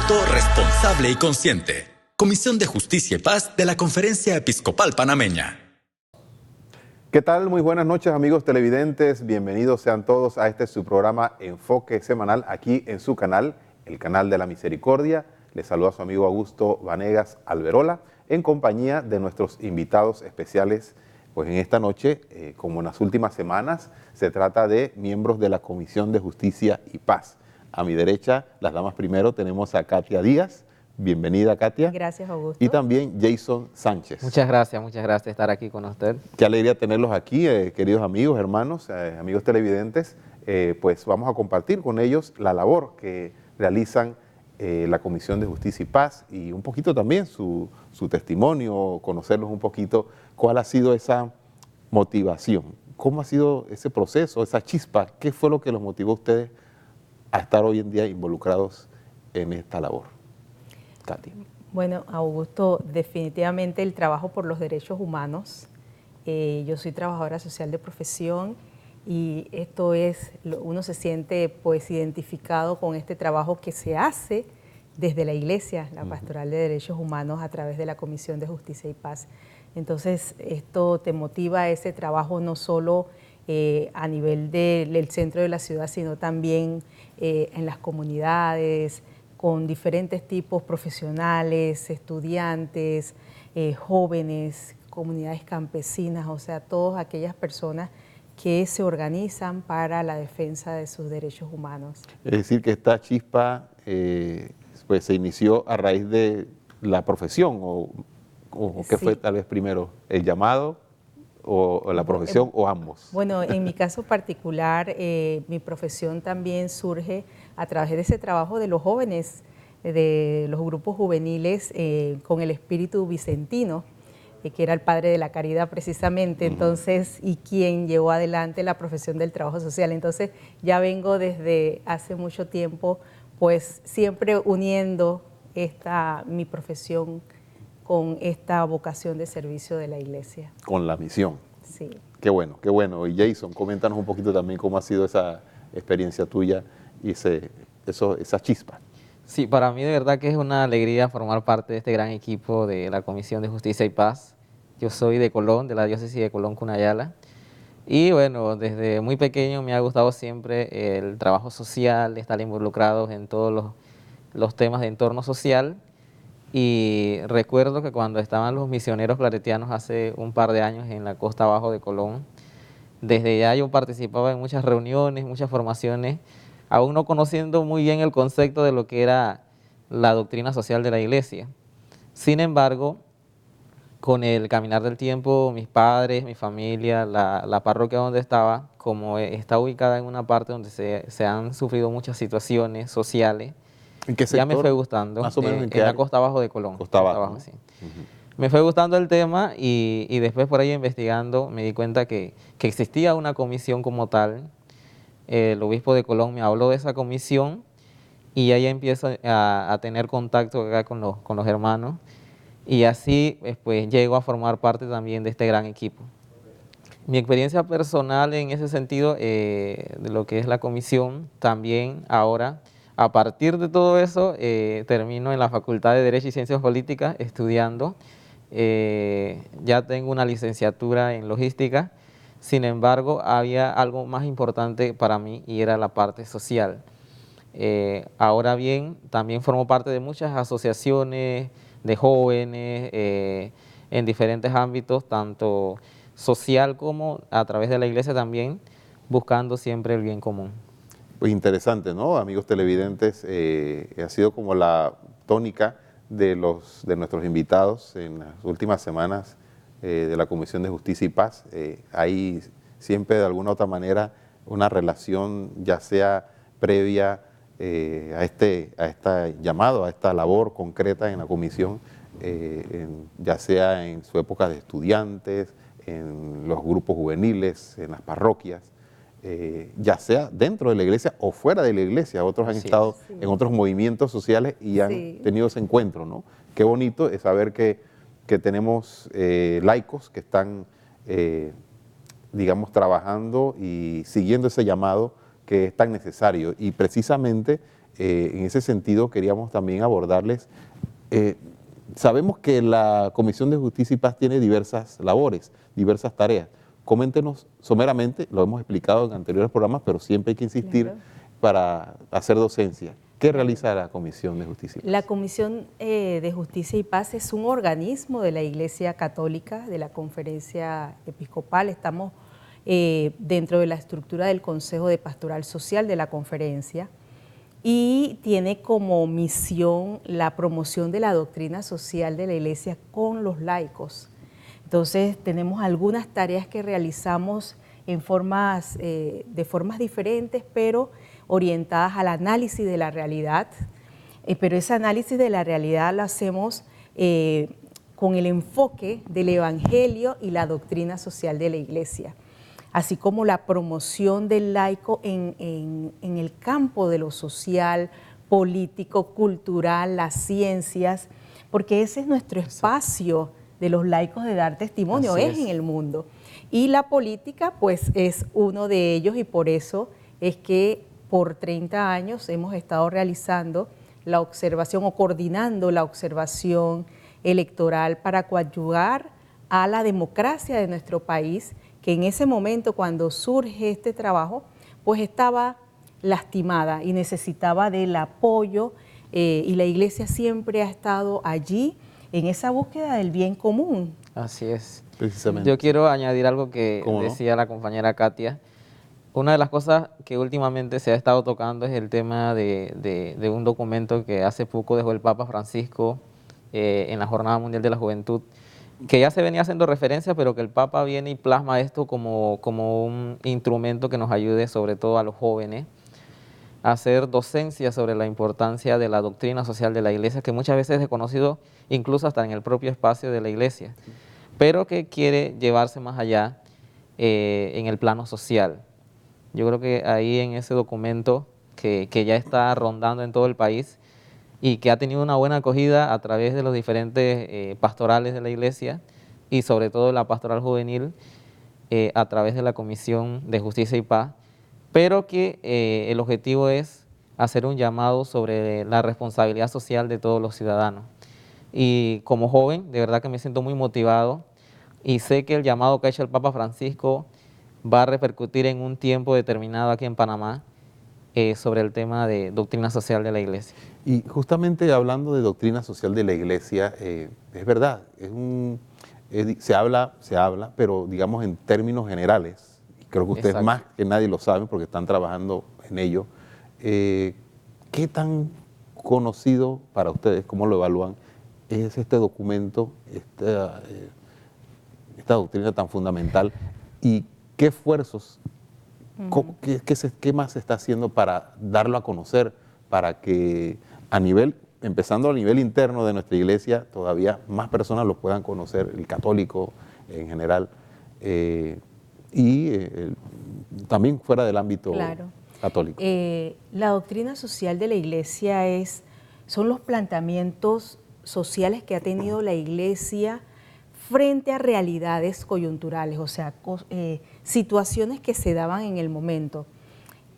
voto responsable y consciente. Comisión de Justicia y Paz de la Conferencia Episcopal Panameña. ¿Qué tal? Muy buenas noches, amigos televidentes. Bienvenidos sean todos a este su programa Enfoque Semanal aquí en su canal, el canal de la Misericordia. Les saluda su amigo Augusto Vanegas Alberola en compañía de nuestros invitados especiales. Pues en esta noche, como en las últimas semanas, se trata de miembros de la Comisión de Justicia y Paz. A mi derecha, las damas primero, tenemos a Katia Díaz. Bienvenida, Katia. Gracias, Augusto. Y también Jason Sánchez. Muchas gracias de estar aquí con usted. Qué alegría tenerlos aquí, queridos amigos, hermanos, amigos televidentes. Pues vamos a compartir con ellos la labor que realizan la Comisión de Justicia y Paz y un poquito también su testimonio, conocerlos un poquito, cuál ha sido esa motivación, cómo ha sido ese proceso, esa chispa, qué fue lo que los motivó a ustedes a estar hoy en día involucrados en esta labor. Katia. Bueno, Augusto, definitivamente el trabajo por los derechos humanos. Yo soy trabajadora social de profesión y esto es, uno se siente pues identificado con este trabajo que se hace desde la Iglesia, la Pastoral de Derechos Humanos, a través de la Comisión de Justicia y Paz. Entonces, esto te motiva a ese trabajo no solo a nivel del centro de la ciudad, sino también en las comunidades, con diferentes tipos profesionales, estudiantes, jóvenes, comunidades campesinas, o sea, todas aquellas personas que se organizan para la defensa de sus derechos humanos. Es decir, que esta chispa pues se inició a raíz de la profesión, o ¿qué fue tal vez primero? ¿El llamado o la profesión o ambos? Bueno, en mi caso particular, mi profesión también surge a través de ese trabajo de los jóvenes, de los grupos juveniles con el espíritu vicentino, que era el padre de la caridad precisamente, entonces, y quien llevó adelante la profesión del trabajo social. Entonces, ya vengo desde hace mucho tiempo, pues siempre uniendo mi profesión con esta vocación de servicio de la Iglesia. Con la misión. Sí. Qué bueno, qué bueno. Y Jason, coméntanos un poquito también cómo ha sido esa experiencia tuya y esa chispa. Sí, para mí de verdad que es una alegría formar parte de este gran equipo de la Comisión de Justicia y Paz. Yo soy de Colón, de la diócesis de Colón, Cunayala. Y bueno, desde muy pequeño me ha gustado siempre el trabajo social, estar involucrados en todos los temas de entorno social. Y recuerdo que cuando estaban los misioneros claretianos hace un par de años en la costa abajo de Colón, desde ya yo participaba en muchas reuniones, muchas formaciones, aún no conociendo muy bien el concepto de lo que era la doctrina social de la Iglesia. Sin embargo, con el caminar del tiempo, mis padres, mi familia, la parroquia donde estaba, como está ubicada en una parte donde se han sufrido muchas situaciones sociales, ¿En qué sector? Ya me fue gustando, Más o menos en la costa abajo de Colón. Costa abajo, ¿no? Sí. Me fue gustando el tema y después por ahí investigando me di cuenta que existía una comisión como tal. El obispo de Colón me habló de esa comisión y ahí empiezo a tener contacto acá con los hermanos y así pues llego a formar parte también de este gran equipo. Mi experiencia personal en ese sentido de lo que es la comisión, también ahora, a partir de todo eso, termino en la Facultad de Derecho y Ciencias Políticas estudiando. Ya tengo una licenciatura en logística, sin embargo, había algo más importante para mí y era la parte social. Ahora bien, también formo parte de muchas asociaciones de jóvenes en diferentes ámbitos, tanto social como a través de la Iglesia también, buscando siempre el bien común. Pues interesante, ¿no? Amigos televidentes, ha sido como la tónica de nuestros invitados en las últimas semanas de la Comisión de Justicia y Paz. Hay siempre de alguna u otra manera una relación, ya sea previa a este llamado, a esta labor concreta en la comisión, ya sea en su época de estudiantes, en los grupos juveniles, en las parroquias, ya sea dentro de la iglesia o fuera de la iglesia. Otros han estado en otros movimientos sociales y han tenido ese encuentro, ¿no? Qué bonito es saber que tenemos laicos que están, digamos, trabajando y siguiendo ese llamado que es tan necesario. Y precisamente En ese sentido, queríamos también abordarles. Sabemos que la Comisión de Justicia y Paz tiene diversas labores, diversas tareas. Coméntenos someramente, lo hemos explicado en anteriores programas, pero siempre hay que insistir para hacer docencia. ¿Qué realiza la Comisión de Justicia y Paz? La Comisión de Justicia y Paz es un organismo de la Iglesia Católica, de la Conferencia Episcopal. Estamos dentro de la estructura del Consejo de Pastoral Social de la Conferencia y tiene como misión la promoción de la doctrina social de la Iglesia con los laicos. Entonces tenemos algunas tareas que realizamos de formas diferentes, pero orientadas al análisis de la realidad, pero ese análisis de la realidad lo hacemos con el enfoque del Evangelio y la doctrina social de la Iglesia, así como la promoción del laico en el campo de lo social, político, cultural, las ciencias, porque ese es nuestro espacio de los laicos de dar testimonio, es en el mundo. Y la política pues es uno de ellos y por eso es que por 30 años hemos estado realizando la observación o coordinando la observación electoral para coadyuvar a la democracia de nuestro país, que en ese momento cuando surge este trabajo, pues estaba lastimada y necesitaba del apoyo y la Iglesia siempre ha estado allí en esa búsqueda del bien común. Así es. Precisamente. Yo quiero añadir algo que decía la compañera Katia. Una de las cosas que últimamente se ha estado tocando es el tema de un documento que hace poco dejó el Papa Francisco en la Jornada Mundial de la Juventud, que ya se venía haciendo referencia, pero que el Papa viene y plasma esto como un instrumento que nos ayude sobre todo a los jóvenes a hacer docencia sobre la importancia de la doctrina social de la Iglesia, que muchas veces es desconocido incluso hasta en el propio espacio de la Iglesia, pero que quiere llevarse más allá en el plano social. Yo creo que ahí en ese documento que ya está rondando en todo el país y que ha tenido una buena acogida a través de los diferentes pastorales de la Iglesia y sobre todo la pastoral juvenil a través de la Comisión de Justicia y Paz, pero que el objetivo es hacer un llamado sobre la responsabilidad social de todos los ciudadanos. Y como joven, de verdad que me siento muy motivado y sé que el llamado que ha hecho el Papa Francisco va a repercutir en un tiempo determinado aquí en Panamá sobre el tema de doctrina social de la Iglesia. Y justamente hablando de doctrina social de la Iglesia, es verdad, se habla, pero digamos en términos generales. Creo que ustedes más que nadie lo saben porque están trabajando en ello. ¿Qué tan conocido para ustedes, cómo lo evalúan, es este documento, esta doctrina tan fundamental? ¿Y qué esfuerzos, qué más se está haciendo para darlo a conocer, para que empezando a nivel interno de nuestra iglesia, todavía más personas lo puedan conocer, el católico en general? También fuera del ámbito católico. La doctrina social de la Iglesia son los planteamientos sociales que ha tenido la Iglesia frente a realidades coyunturales, o sea, situaciones que se daban en el momento.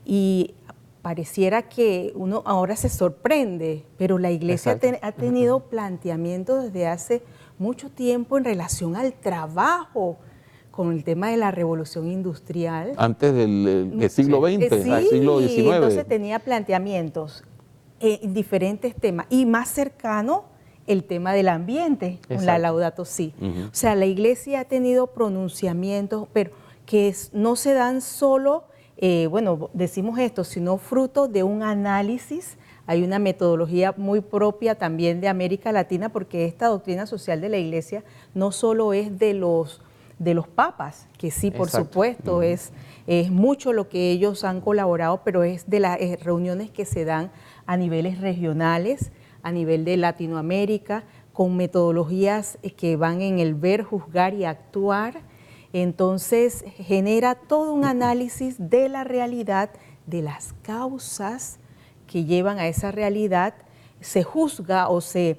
Y pareciera que uno ahora se sorprende, pero la Iglesia ha tenido planteamientos desde hace mucho tiempo en relación al trabajo, con el tema de la revolución industrial. Antes del siglo XX, sí, siglo XIX. Entonces tenía planteamientos en diferentes temas y más cercano el tema del ambiente, con la Laudato Si. O sea, la Iglesia ha tenido pronunciamientos, pero que no se dan solo, decimos esto, sino fruto de un análisis. Hay una metodología muy propia también de América Latina, porque esta doctrina social de la Iglesia no solo es de los papas, que sí, por supuesto, es mucho lo que ellos han colaborado, pero es de las reuniones que se dan a niveles regionales, a nivel de Latinoamérica, con metodologías que van en el ver, juzgar y actuar. Entonces, genera todo un análisis de la realidad, de las causas que llevan a esa realidad, se juzga o se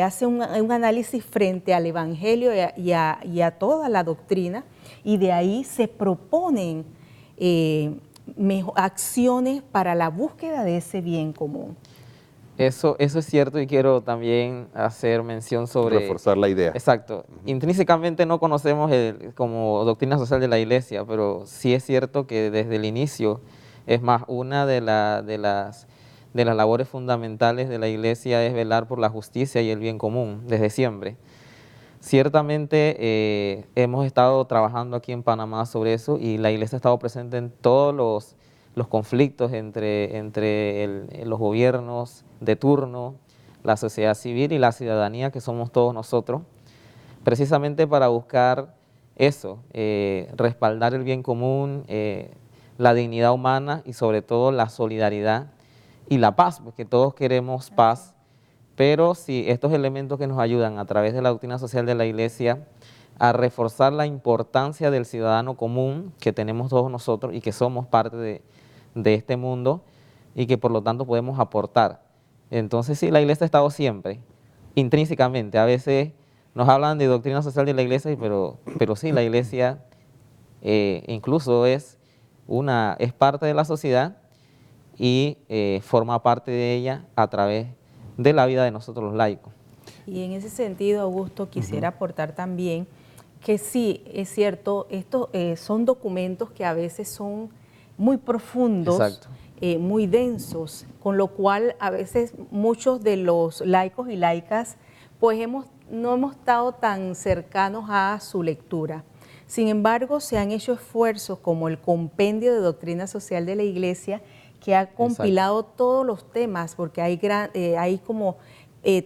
hace un análisis frente al Evangelio y a toda la doctrina, y de ahí se proponen acciones para la búsqueda de ese bien común. Eso es cierto y quiero también hacer mención sobre... Reforzar la idea. Exacto. Intrínsecamente no conocemos como doctrina social de la Iglesia, pero sí es cierto que desde el inicio, es más, una de las labores fundamentales de la Iglesia es velar por la justicia y el bien común, desde siempre. Ciertamente hemos estado trabajando aquí en Panamá sobre eso y la Iglesia ha estado presente en todos los conflictos entre los gobiernos de turno, la sociedad civil y la ciudadanía, que somos todos nosotros, precisamente para buscar eso, respaldar el bien común, la dignidad humana y sobre todo la solidaridad y la paz, porque todos queremos paz, pero sí, estos elementos que nos ayudan a través de la doctrina social de la Iglesia a reforzar la importancia del ciudadano común que tenemos todos nosotros y que somos parte de este mundo y que por lo tanto podemos aportar. Entonces sí, la Iglesia ha estado siempre, intrínsecamente. A veces nos hablan de doctrina social de la Iglesia, pero sí, la Iglesia incluso es parte de la sociedad y forma parte de ella a través de la vida de nosotros los laicos. Y en ese sentido, Augusto, quisiera aportar también que sí, es cierto, estos son documentos que a veces son muy profundos, muy densos, con lo cual a veces muchos de los laicos y laicas pues no hemos estado tan cercanos a su lectura. Sin embargo, se han hecho esfuerzos como el Compendio de Doctrina Social de la Iglesia, que ha compilado todos los temas, porque hay como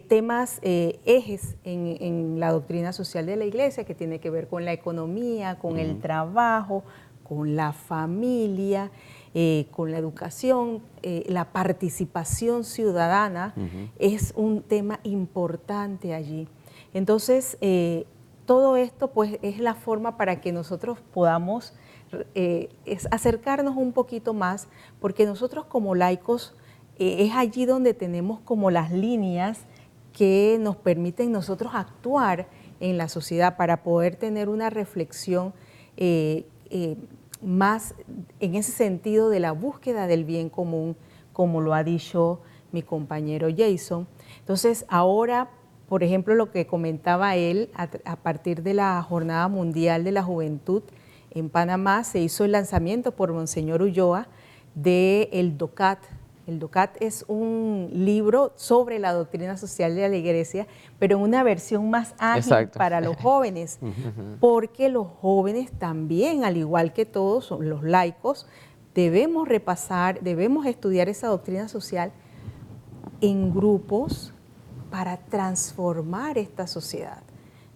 temas, ejes en la doctrina social de la Iglesia, que tiene que ver con la economía, con el trabajo, con la familia, con la educación, la participación ciudadana, es un tema importante allí. Entonces, todo esto pues es la forma para que nosotros podamos acercarnos un poquito más, porque nosotros como laicos es allí donde tenemos como las líneas que nos permiten nosotros actuar en la sociedad para poder tener una reflexión más en ese sentido de la búsqueda del bien común, como lo ha dicho mi compañero Jason. Entonces, ahora, por ejemplo, lo que comentaba él, a partir de la Jornada Mundial de la Juventud en Panamá, se hizo el lanzamiento por Monseñor Ulloa del DOCAT. El DOCAT es un libro sobre la doctrina social de la Iglesia, pero en una versión más ágil para los jóvenes, porque los jóvenes también, al igual que todos los laicos, debemos repasar, debemos estudiar esa doctrina social en grupos para transformar esta sociedad.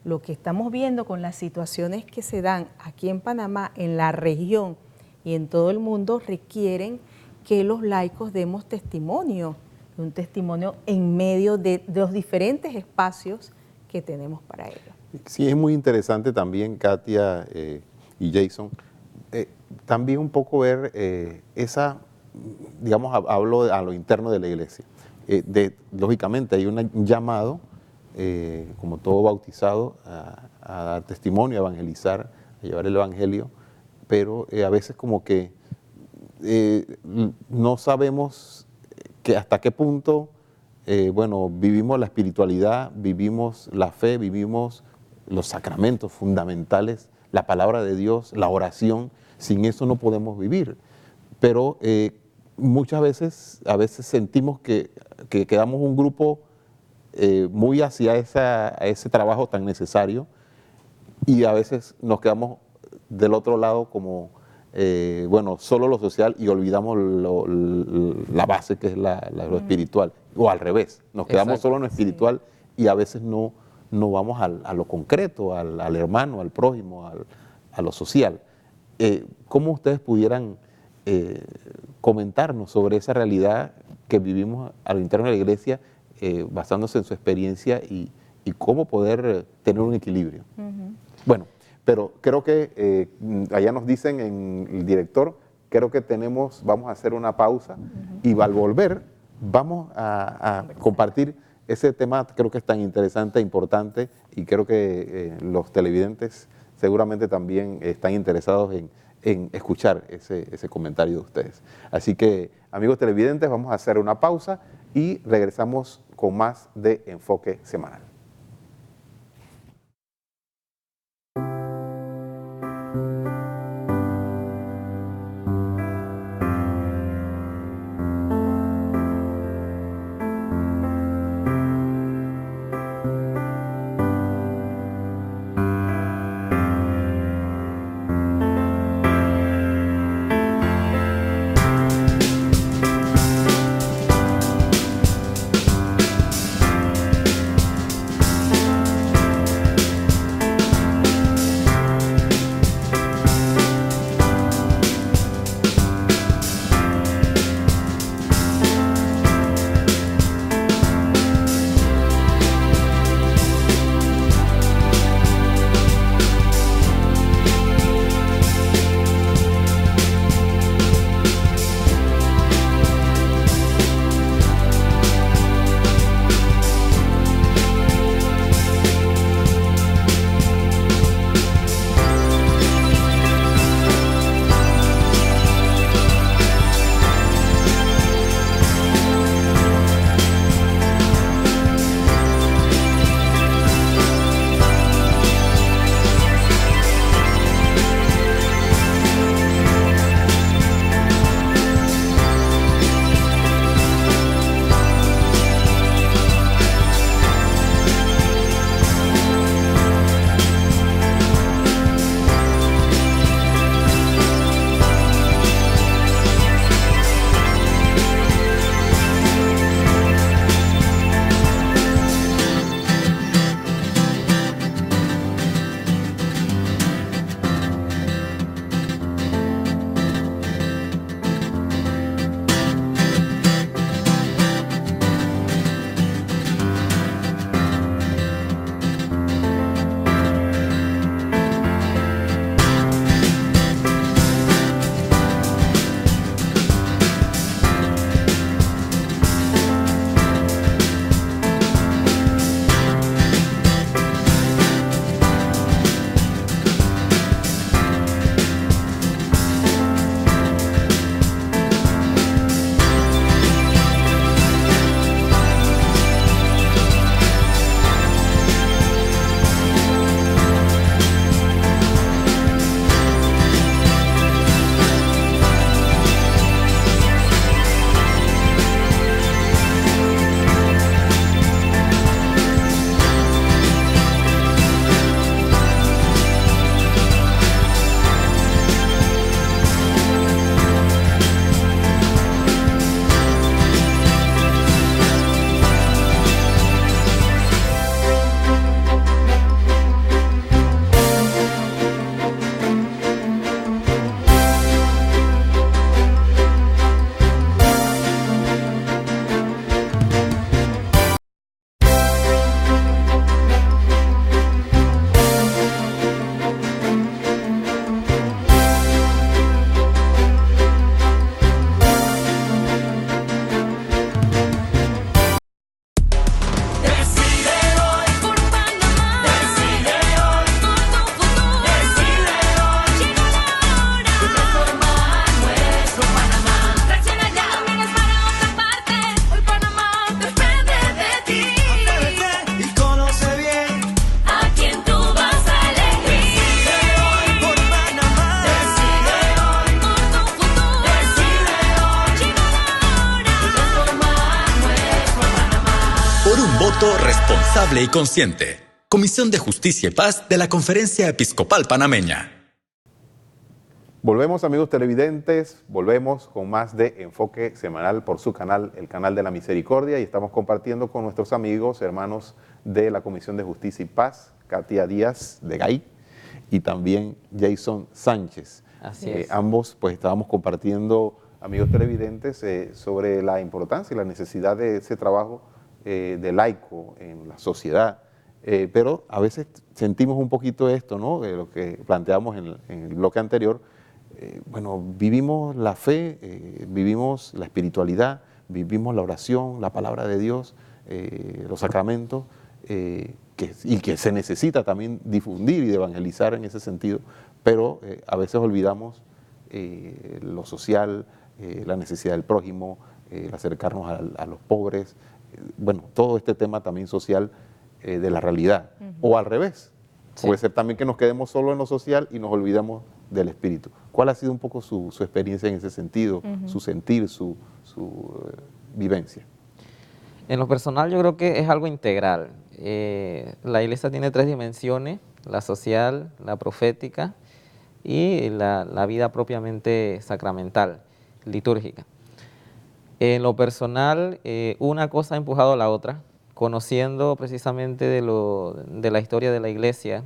Lo que estamos viendo con las situaciones que se dan aquí en Panamá, en la región y en todo el mundo, requieren que los laicos demos testimonio, un testimonio en medio de los diferentes espacios que tenemos para ello. Sí, es muy interesante también, Katia y Jason, también un poco ver esa, digamos, hablo a lo interno de la Iglesia. Lógicamente hay un llamado, como todo bautizado, a dar testimonio, a evangelizar, a llevar el Evangelio, pero a veces como que no sabemos hasta qué punto vivimos la espiritualidad, vivimos la fe, vivimos los sacramentos fundamentales, la palabra de Dios, la oración. Sin eso no podemos vivir. Pero muchas veces, sentimos que quedamos un grupo muy hacia ese trabajo tan necesario y a veces nos quedamos del otro lado como solo lo social y olvidamos la base que es lo espiritual, o al revés, nos quedamos solo en lo espiritual y a veces no vamos a lo concreto, al hermano, al prójimo, a lo social. ¿Cómo ustedes pudieran comentarnos sobre esa realidad que vivimos a lo interno de la Iglesia, basándose en su experiencia y cómo poder tener un equilibrio? Bueno, pero creo que allá nos dicen en el director, creo que vamos a hacer una pausa y al volver vamos a compartir ese tema, creo que es tan interesante e importante y creo que los televidentes seguramente también están interesados en en escuchar ese comentario de ustedes. Así que, amigos televidentes, vamos a hacer una pausa y regresamos con más de Enfoque Semanal. Voto responsable y consciente. Comisión de Justicia y Paz de la Conferencia Episcopal Panameña. Volvemos, amigos televidentes, volvemos con más de Enfoque Semanal por su canal, el canal de la Misericordia, y estamos compartiendo con nuestros amigos, hermanos de la Comisión de Justicia y Paz, Katia Díaz de Gay y también Jason Sánchez. Así es. Ambos pues estábamos compartiendo, amigos televidentes, sobre la importancia y la necesidad de ese trabajo de laico en la sociedad. Pero a veces sentimos un poquito esto, ¿no? De lo que planteamos en el bloque anterior. Bueno, vivimos la fe, vivimos la espiritualidad, vivimos la oración, la palabra de Dios, los sacramentos, y que se necesita también difundir y evangelizar en ese sentido, pero a veces olvidamos lo social, la necesidad del prójimo, el acercarnos a los pobres, bueno, todo este tema también social de la realidad. O al revés, puede ser también que nos quedemos solo en lo social y nos olvidamos del espíritu. ¿Cuál ha sido un poco su experiencia en ese sentido, su sentir, su vivencia? En lo personal yo creo que es algo integral. La iglesia tiene 3 dimensiones: la social, la profética y la vida propiamente sacramental, litúrgica. En lo personal, una cosa ha empujado a la otra, conociendo precisamente de la historia de la iglesia.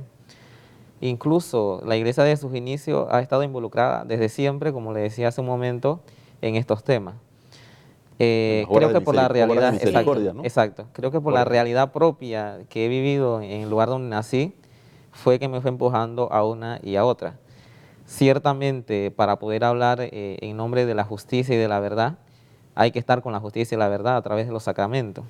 Incluso la iglesia desde sus inicios ha estado involucrada desde siempre, como le decía hace un momento, en estos temas. Creo que por la realidad, exacto, creo que por la realidad propia que he vivido en el lugar donde nací, fue que me fue empujando a una y a otra. Ciertamente, para poder hablar en nombre de la justicia y de la verdad, hay que estar con la justicia y la verdad a través de los sacramentos.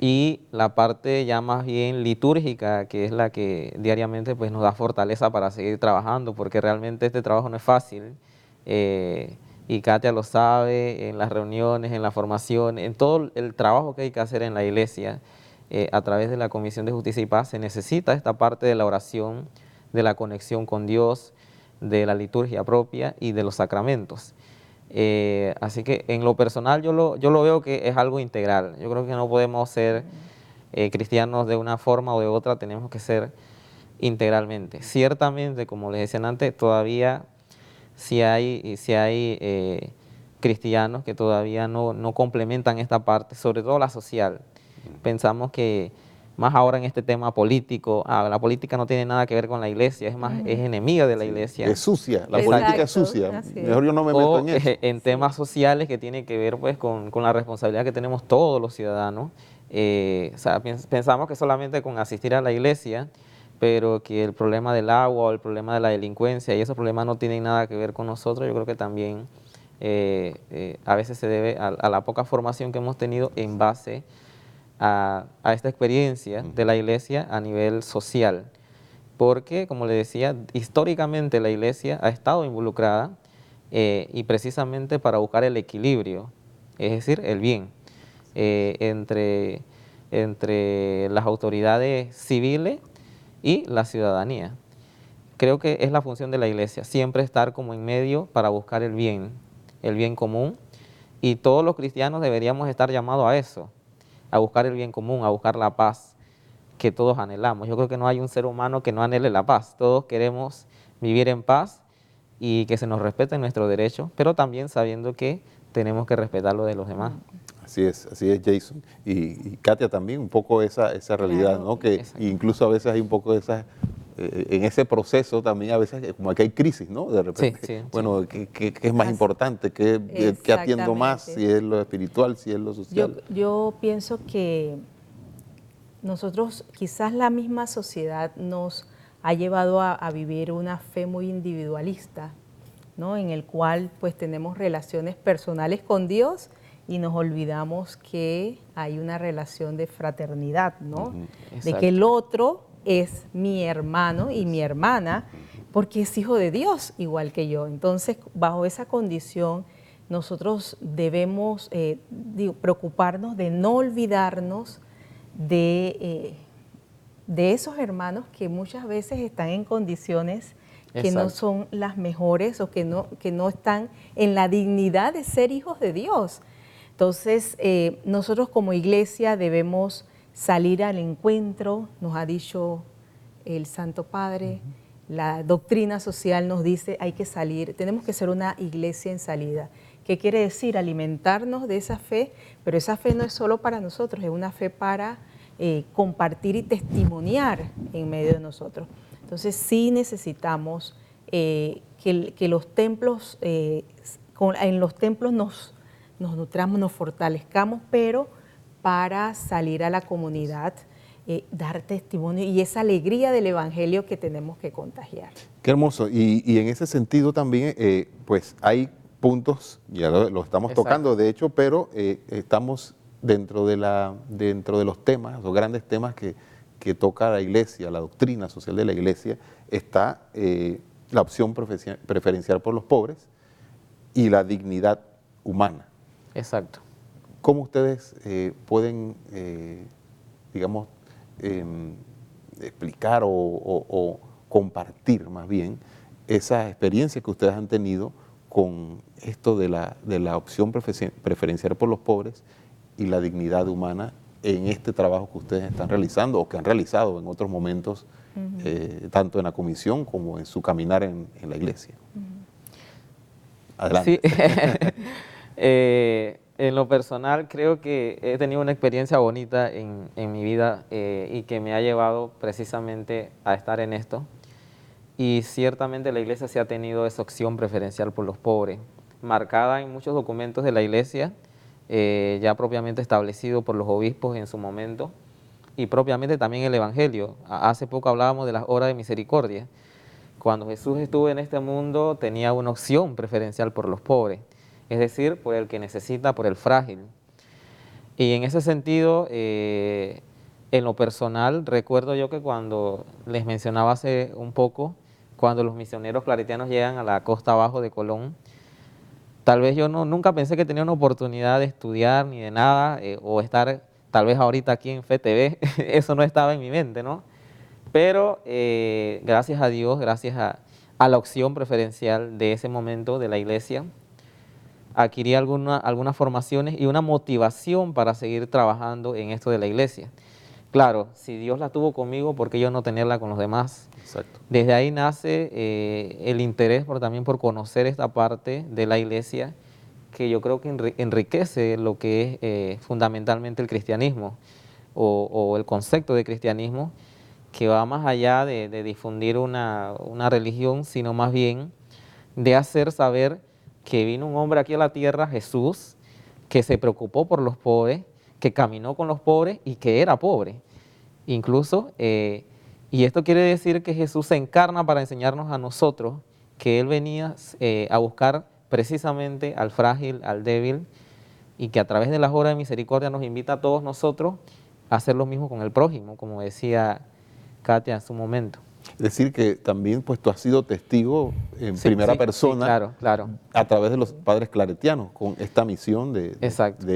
Y la parte ya más bien litúrgica, que es la que diariamente pues, nos da fortaleza para seguir trabajando, porque realmente este trabajo no es fácil. Y Katia lo sabe, en las reuniones, en la formación, en todo el trabajo que hay que hacer en la iglesia, a través de la Comisión de Justicia y Paz, se necesita esta parte de la oración, de la conexión con Dios, de la liturgia propia y de los sacramentos. Así que en lo personal yo lo veo que es algo integral. Yo creo que no podemos ser cristianos de una forma o de otra, tenemos que ser integralmente. Ciertamente, como les decía antes, todavía si hay cristianos que todavía no complementan esta parte, sobre todo la social. Pensamos que más ahora en este tema político, la política no tiene nada que ver con la iglesia, es más, es enemiga de la iglesia. Es sucia, la política es sucia, mejor yo no me meto en eso. En temas sociales que tienen que ver pues con la responsabilidad que tenemos todos los ciudadanos. O sea, pensamos que solamente con asistir a la iglesia, pero que el problema del agua o el problema de la delincuencia y esos problemas no tienen nada que ver con nosotros. Yo creo que también a veces se debe a la poca formación que hemos tenido en base a esta experiencia de la iglesia a nivel social. Porque, como le decía, históricamente la iglesia ha estado involucrada y precisamente para buscar el equilibrio, es decir, el bien, entre las autoridades civiles y la ciudadanía. Creo que es la función de la iglesia, siempre estar como en medio para buscar el bien común, y todos los cristianos deberíamos estar llamados a eso, a buscar el bien común, a buscar la paz que todos anhelamos. Yo creo que no hay un ser humano que no anhele la paz, todos queremos vivir en paz y que se nos respeten nuestros derechos, pero también sabiendo que tenemos que respetar lo de los demás. Así es, Jason. Y Katia también, un poco esa realidad, claro, ¿no? Que exacto. Incluso a veces hay un poco de esa, en ese proceso también a veces como que hay crisis, ¿no? De repente, bueno, ¿qué es más importante? ¿Qué atiendo más? Si es lo espiritual, si es lo social. Yo pienso que nosotros, quizás la misma sociedad nos ha llevado a vivir una fe muy individualista, ¿no? En el cual pues tenemos relaciones personales con Dios y nos olvidamos que hay una relación de fraternidad, ¿no? De que el otro es mi hermano y mi hermana porque es hijo de Dios igual que yo. Entonces, bajo esa condición, nosotros debemos preocuparnos de no olvidarnos de esos hermanos que muchas veces están en condiciones que no son las mejores o que no están en la dignidad de ser hijos de Dios. Entonces, nosotros como iglesia debemos salir al encuentro, nos ha dicho el Santo Padre, la doctrina social nos dice hay que salir, tenemos que ser una iglesia en salida. ¿Qué quiere decir? Alimentarnos de esa fe, pero esa fe no es solo para nosotros, es una fe para compartir y testimoniar en medio de nosotros. Entonces sí necesitamos que los templos, en los templos nos nutramos, nos fortalezcamos, pero para salir a la comunidad, dar testimonio y esa alegría del Evangelio que tenemos que contagiar. Qué hermoso. Y en ese sentido también, pues hay puntos, ya lo estamos tocando de hecho, pero estamos dentro de los temas, los grandes temas que toca la iglesia, la doctrina social de la iglesia, está el la opción preferencial por los pobres y la dignidad humana. Exacto. ¿Cómo ustedes pueden, digamos, explicar o compartir más bien esa experiencia que ustedes han tenido con esto de la opción preferencial por los pobres y la dignidad humana en este trabajo que ustedes están realizando o que han realizado en otros momentos, tanto en la comisión como en su caminar en la iglesia? Adelante. Sí. En lo personal creo que he tenido una experiencia bonita en mi vida y que me ha llevado precisamente a estar en esto. Y ciertamente la iglesia sí ha tenido esa opción preferencial por los pobres, marcada en muchos documentos de la iglesia, ya propiamente establecido por los obispos en su momento, y propiamente también el Evangelio. Hace poco hablábamos de las horas de misericordia. Cuando Jesús estuvo en este mundo tenía una opción preferencial por los pobres, es decir, por el que necesita, por el frágil. Y en ese sentido, en lo personal, recuerdo yo que cuando les mencionaba hace un poco, cuando los misioneros claretianos llegan a la costa abajo de Colón, tal vez yo nunca pensé que tenía una oportunidad de estudiar ni de nada, o estar tal vez ahorita aquí en FETV, eso no estaba en mi mente, ¿no? Pero gracias a Dios, gracias a la opción preferencial de ese momento de la iglesia, adquirí algunas formaciones y una motivación para seguir trabajando en esto de la iglesia. Claro, si Dios la tuvo conmigo, ¿por qué yo no tenerla con los demás? Exacto. Desde ahí nace el interés también por conocer esta parte de la iglesia, que yo creo que enriquece lo que es fundamentalmente el cristianismo o el concepto de cristianismo, que va más allá de difundir una religión, sino más bien de hacer saber que vino un hombre aquí a la tierra, Jesús, que se preocupó por los pobres, que caminó con los pobres y que era pobre. Incluso, y esto quiere decir que Jesús se encarna para enseñarnos a nosotros que Él venía a buscar precisamente al frágil, al débil, y que a través de las obras de misericordia nos invita a todos nosotros a hacer lo mismo con el prójimo, como decía Katia en su momento. Es decir, que también pues tú has sido testigo en primera persona, sí, claro, claro, a través de los padres claretianos, con esta misión de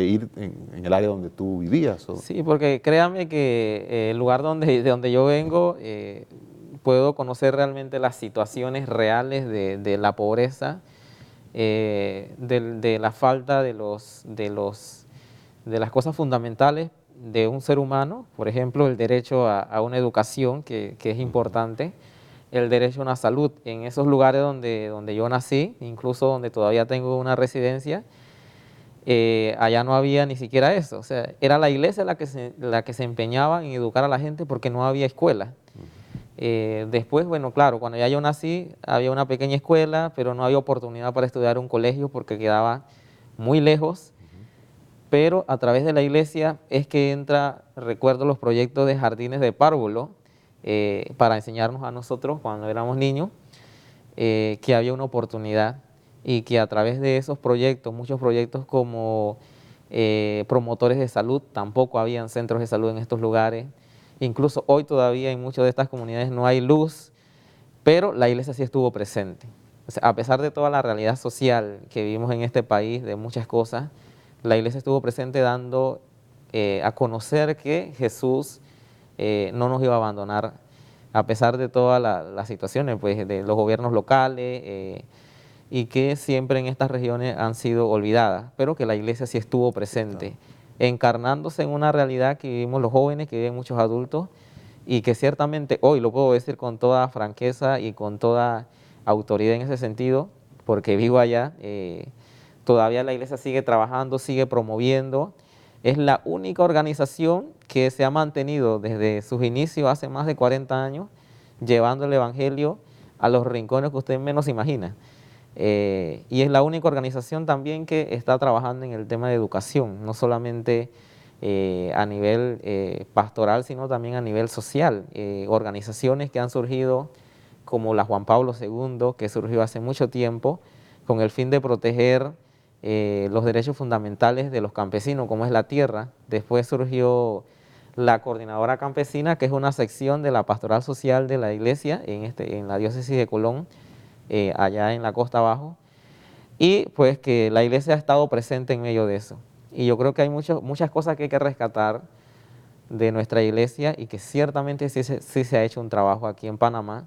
ir en el área donde tú vivías. Sí, porque créame que el lugar de donde yo vengo, puedo conocer realmente las situaciones reales de la pobreza, de la falta de las cosas fundamentales de un ser humano, por ejemplo, el derecho a una educación, que es importante, el derecho a una salud. En esos lugares donde yo nací, incluso donde todavía tengo una residencia, allá no había ni siquiera eso. O sea, era la iglesia la que se empeñaba en educar a la gente porque no había escuela. Después, bueno, claro, cuando ya yo nací, había una pequeña escuela, pero no había oportunidad para estudiar en un colegio porque quedaba muy lejos. Pero a través de la iglesia es que entra, recuerdo los proyectos de jardines de párvulo, para enseñarnos a nosotros cuando éramos niños que había una oportunidad y que a través de esos proyectos, muchos proyectos como promotores de salud, tampoco habían centros de salud en estos lugares. Incluso hoy todavía en muchas de estas comunidades no hay luz, pero la iglesia sí estuvo presente. O sea, a pesar de toda la realidad social que vivimos en este país, de muchas cosas, la iglesia estuvo presente dando a conocer que Jesús no nos iba a abandonar, a pesar de todas las situaciones pues, de los gobiernos locales y que siempre en estas regiones han sido olvidadas, pero que la iglesia sí estuvo presente, encarnándose en una realidad que vivimos los jóvenes, que viven muchos adultos, y que ciertamente hoy, lo puedo decir con toda franqueza y con toda autoridad en ese sentido, porque vivo allá, todavía la iglesia sigue trabajando, sigue promoviendo. Es la única organización que se ha mantenido desde sus inicios hace más de 40 años, llevando el evangelio a los rincones que usted menos imagina. Y es la única organización también que está trabajando en el tema de educación, no solamente a nivel pastoral, sino también a nivel social. Organizaciones que han surgido como la Juan Pablo II, que surgió hace mucho tiempo, con el fin de proteger los derechos fundamentales de los campesinos, como es la tierra. Después surgió la Coordinadora Campesina, que es una sección de la Pastoral Social de la Iglesia en la diócesis de Colón, allá en la costa abajo, y pues que la iglesia ha estado presente en medio de eso. Y yo creo que hay muchas cosas que hay que rescatar de nuestra iglesia y que ciertamente sí se ha hecho un trabajo aquí en Panamá,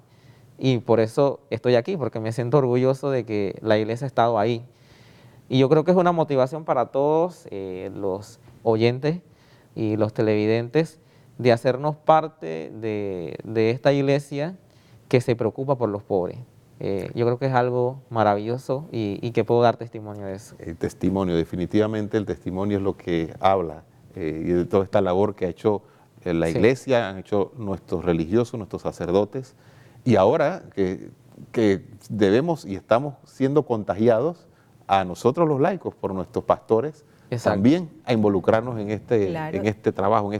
y por eso estoy aquí, porque me siento orgulloso de que la iglesia ha estado ahí. Y yo creo que es una motivación para todos los oyentes y los televidentes de hacernos parte de esta iglesia que se preocupa por los pobres. Yo creo que es algo maravilloso y que puedo dar testimonio de eso. El testimonio, definitivamente el testimonio es lo que habla y de toda esta labor que ha hecho la Sí. iglesia, han hecho nuestros religiosos, nuestros sacerdotes, y ahora que debemos y estamos siendo contagiados a nosotros los laicos por nuestros pastores, Exacto. también a involucrarnos en Claro. este trabajo, Y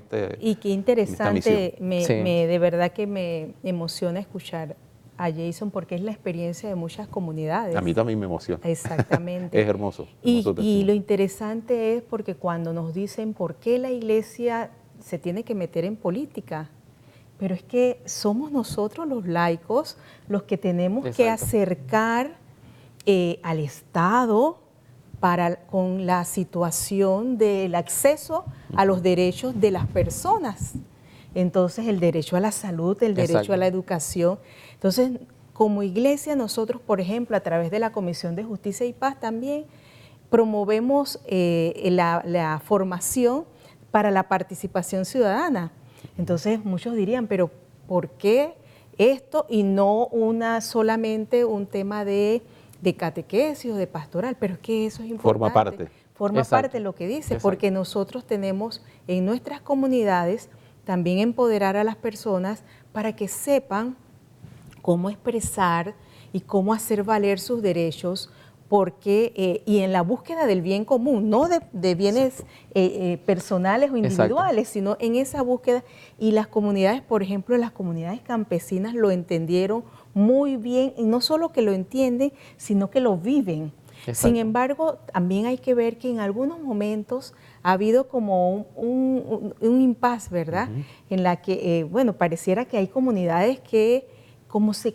qué en esta interesante, misión. Sí. de verdad que me emociona escuchar a Jason porque es la experiencia de muchas comunidades. A mí también me emociona. Exactamente. Es hermoso. Y hermoso testimonio. lo interesante es porque cuando nos dicen por qué la iglesia se tiene que meter en política, pero es que somos nosotros los laicos los que tenemos que Exacto. acercar al Estado con la situación del acceso a los derechos de las personas. Entonces, el derecho a la salud, el derecho Exacto. a la educación. Entonces, como iglesia, nosotros, por ejemplo, a través de la Comisión de Justicia y Paz también promovemos la formación para la participación ciudadana. Entonces, muchos dirían, pero ¿por qué esto y no solamente un tema de catequesis o de pastoral? Pero es que eso es importante. Forma parte. Forma Exacto. parte de lo que dice, Exacto. porque nosotros tenemos en nuestras comunidades también empoderar a las personas para que sepan cómo expresar y cómo hacer valer sus derechos, porque y en la búsqueda del bien común, no de bienes personales o individuales, sino en esa búsqueda. Y las comunidades, por ejemplo, las comunidades campesinas lo entendieron muy bien, y no solo que lo entienden, sino que lo viven. Exacto. Sin embargo, también hay que ver que en algunos momentos ha habido como un impasse, ¿verdad? En la que, bueno, pareciera que hay comunidades que como se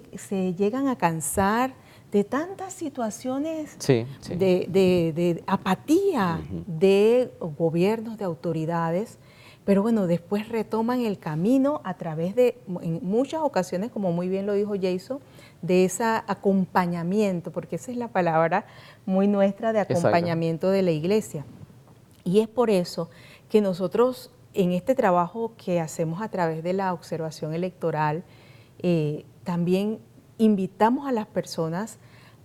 llegan a cansar de tantas situaciones Sí, sí. de apatía de gobiernos, de autoridades, pero bueno, después retoman el camino a través de, en muchas ocasiones, como muy bien lo dijo Jason, de ese acompañamiento, porque esa es la palabra muy nuestra de acompañamiento de la iglesia. Y es por eso que nosotros en este trabajo que hacemos a través de la observación electoral, también invitamos a las personas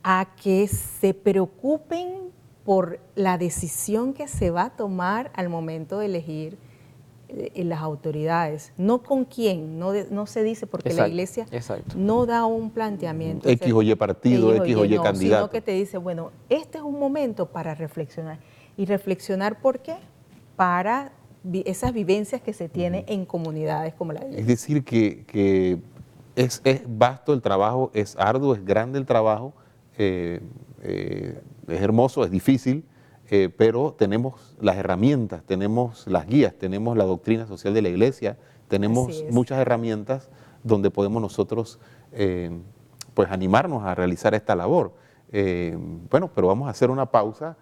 a que se preocupen por la decisión que se va a tomar al momento de elegir las autoridades, no con quién, no se dice, porque Exacto, la iglesia exacto. no da un planteamiento. X o Y partido, X o Y no, candidato. sino que te dice, bueno, este es un momento para reflexionar. ¿Y reflexionar por qué? Para esas vivencias que se tienen en comunidades como la de Es iglesia. decir, que es vasto el trabajo, es arduo, es grande el trabajo, es hermoso, es difícil, pero tenemos las herramientas, tenemos las guías, tenemos la doctrina social de la iglesia, tenemos Así es. muchas herramientas donde podemos nosotros pues animarnos a realizar esta labor. Bueno, pero vamos a hacer una pausa,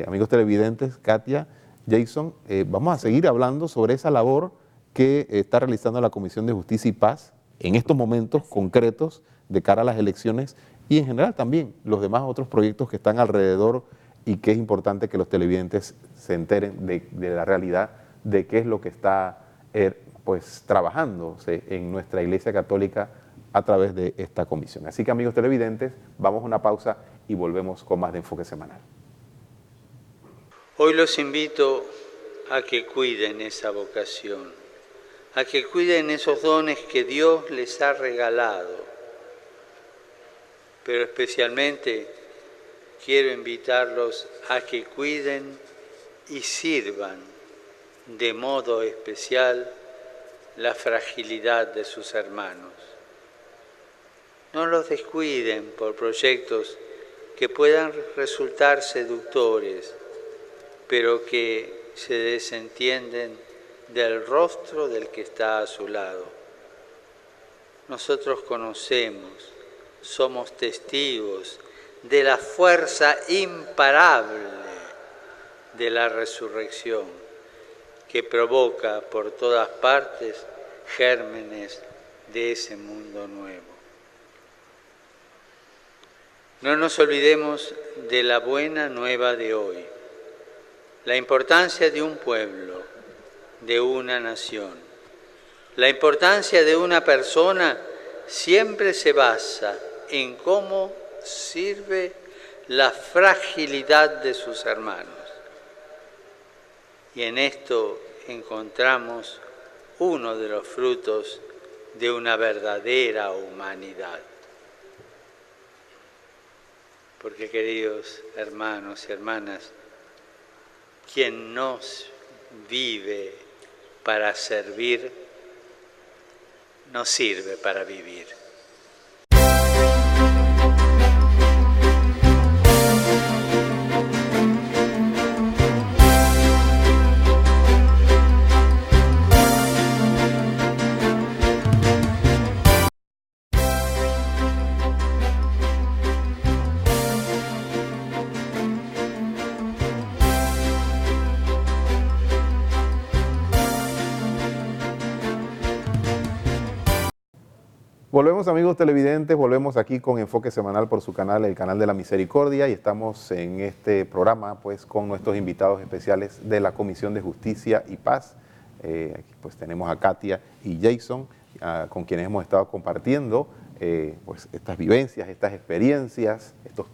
amigos televidentes, Katia, Jason, vamos a seguir hablando sobre esa labor que está realizando la Comisión de Justicia y Paz en estos momentos concretos de cara a las elecciones y en general también los demás otros proyectos que están alrededor y que es importante que los televidentes se enteren de la realidad de qué es lo que está pues trabajándose en nuestra Iglesia Católica a través de esta comisión. Así que amigos televidentes, vamos a una pausa y volvemos con más de Enfoque Semanal. Hoy los invito a que cuiden esa vocación, a que cuiden esos dones que Dios les ha regalado. Pero especialmente quiero invitarlos a que cuiden y sirvan de modo especial la fragilidad de sus hermanos. No los descuiden por proyectos que puedan resultar seductores, pero que se desentienden del rostro del que está a su lado. Nosotros conocemos somos testigos de la fuerza imparable de la resurrección que provoca por todas partes gérmenes de ese mundo nuevo. No nos olvidemos de la buena nueva de hoy, la importancia de un pueblo, de una nación. La importancia de una persona siempre se basa en cómo sirve la fragilidad de sus hermanos. Y en esto encontramos uno de los frutos de una verdadera humanidad. Porque, queridos hermanos y hermanas, quien no vive para servir, no sirve para vivir. Volvemos, amigos televidentes, volvemos aquí con Enfoque Semanal por su canal, el canal de la Misericordia, y estamos en este programa pues con nuestros invitados especiales de la Comisión de Justicia y Paz. Aquí pues tenemos a Katia y Jason, con quienes hemos estado compartiendo pues estas vivencias, estas experiencias, estos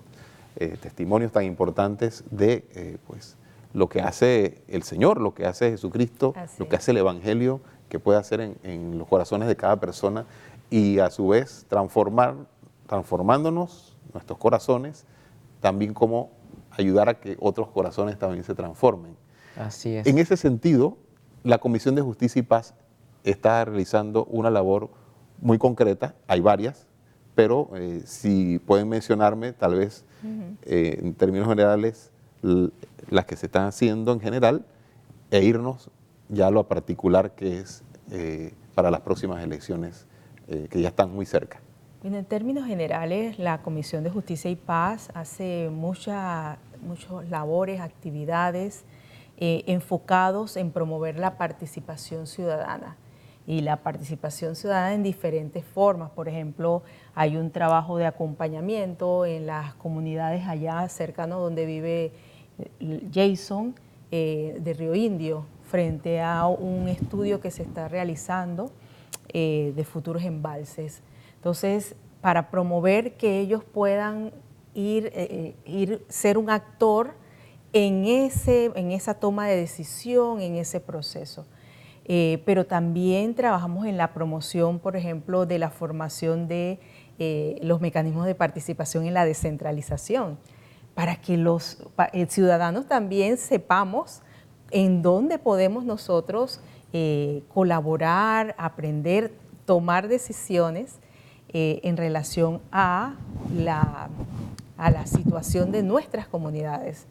testimonios tan importantes de pues lo que hace el Señor, lo que hace Jesucristo, lo que hace el Evangelio, que puede hacer en los corazones de cada persona, y a su vez transformándonos nuestros corazones, también como ayudar a que otros corazones también se transformen. Así es. En ese sentido, la Comisión de Justicia y Paz está realizando una labor muy concreta, hay varias, pero si pueden mencionarme tal vez en términos generales las que se están haciendo en general e irnos ya a lo particular que es para las próximas elecciones que ya están muy cerca. En términos generales, la Comisión de Justicia y Paz hace muchas labores, actividades enfocados en promover la participación ciudadana. Y la participación ciudadana en diferentes formas. Por ejemplo, hay un trabajo de acompañamiento en las comunidades allá cercanos donde vive Jason, de Río Indio, frente a un estudio que se está realizando de futuros embalses. Entonces, para promover que ellos puedan ser un actor en esa toma de decisión, en ese proceso. Pero también trabajamos en la promoción, por ejemplo, de la formación de los mecanismos de participación en la descentralización, para que los ciudadanos también sepamos en dónde podemos nosotros colaborar, aprender, tomar decisiones en relación a la situación de nuestras comunidades.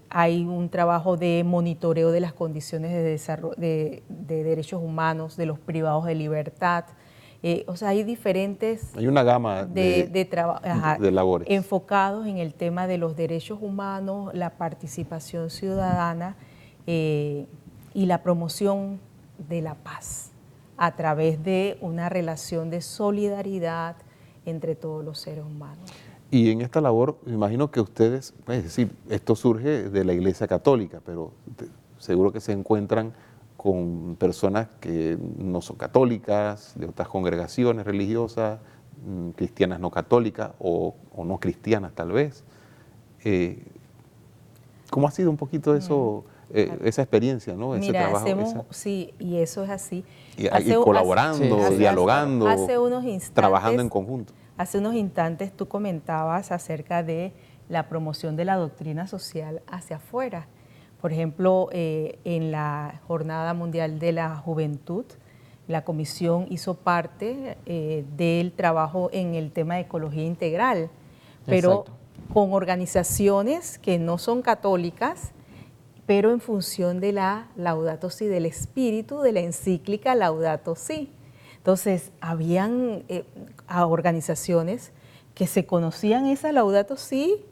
Hay un trabajo de monitoreo de las condiciones de desarrollo, de derechos humanos, de los privados de libertad. O sea, hay diferentes... Hay una gama de labores enfocados en el tema de los derechos humanos, la participación ciudadana y la promoción de la paz a través de una relación de solidaridad entre todos los seres humanos. Y en esta labor, me imagino que ustedes, es decir, esto surge de la Iglesia Católica, pero seguro que se encuentran con personas que no son católicas, de otras congregaciones religiosas, cristianas no católicas o no cristianas tal vez. ¿Cómo ha sido un poquito eso, esa experiencia, ¿no? Ese trabajo, sí, y eso es así. Y colaborando, dialogando, trabajando en conjunto. Hace unos instantes tú comentabas acerca de la promoción de la doctrina social hacia afuera. Por ejemplo, en la Jornada Mundial de la Juventud, la Comisión hizo parte del trabajo en el tema de ecología integral, pero con organizaciones que no son católicas, pero en función de la Laudato Si, del espíritu de la encíclica Laudato Si. Entonces, habían a organizaciones que se conocían esa Laudato Si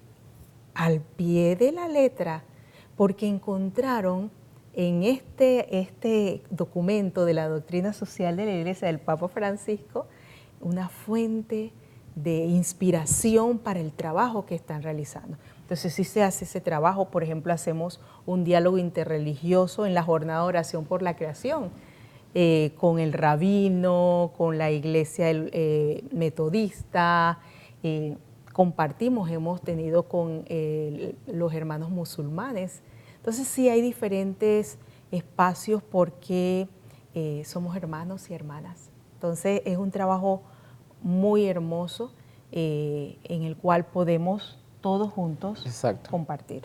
al pie de la letra, porque encontraron en este documento de la doctrina social de la Iglesia del Papa Francisco una fuente de inspiración para el trabajo que están realizando. Entonces sí se hace ese trabajo, por ejemplo, hacemos un diálogo interreligioso en la jornada de oración por la creación, con el rabino, con la iglesia metodista, compartimos, hemos tenido con los hermanos musulmanes. Entonces sí hay diferentes espacios porque somos hermanos y hermanas. Entonces es un trabajo muy hermoso en el cual podemos todos juntos compartir.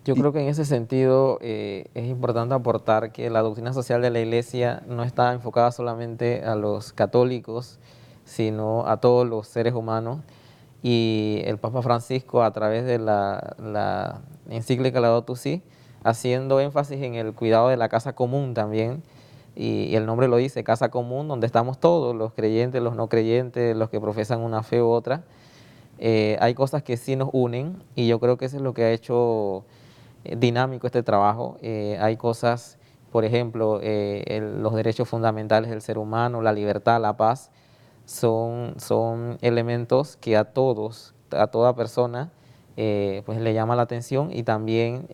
Yo creo que en ese sentido es importante aportar que la doctrina social de la Iglesia no está enfocada solamente a los católicos, sino a todos los seres humanos. Y el Papa Francisco, a través de la encíclica Laudato Si, haciendo énfasis en el cuidado de la casa común también, y el nombre lo dice, casa común, donde estamos todos, los creyentes, los no creyentes, los que profesan una fe u otra. Hay cosas que sí nos unen y yo creo que eso es lo que ha hecho dinámico este trabajo. Hay cosas, por ejemplo, los derechos fundamentales del ser humano, la libertad, la paz, son elementos que a todos, a toda persona, pues le llama la atención y también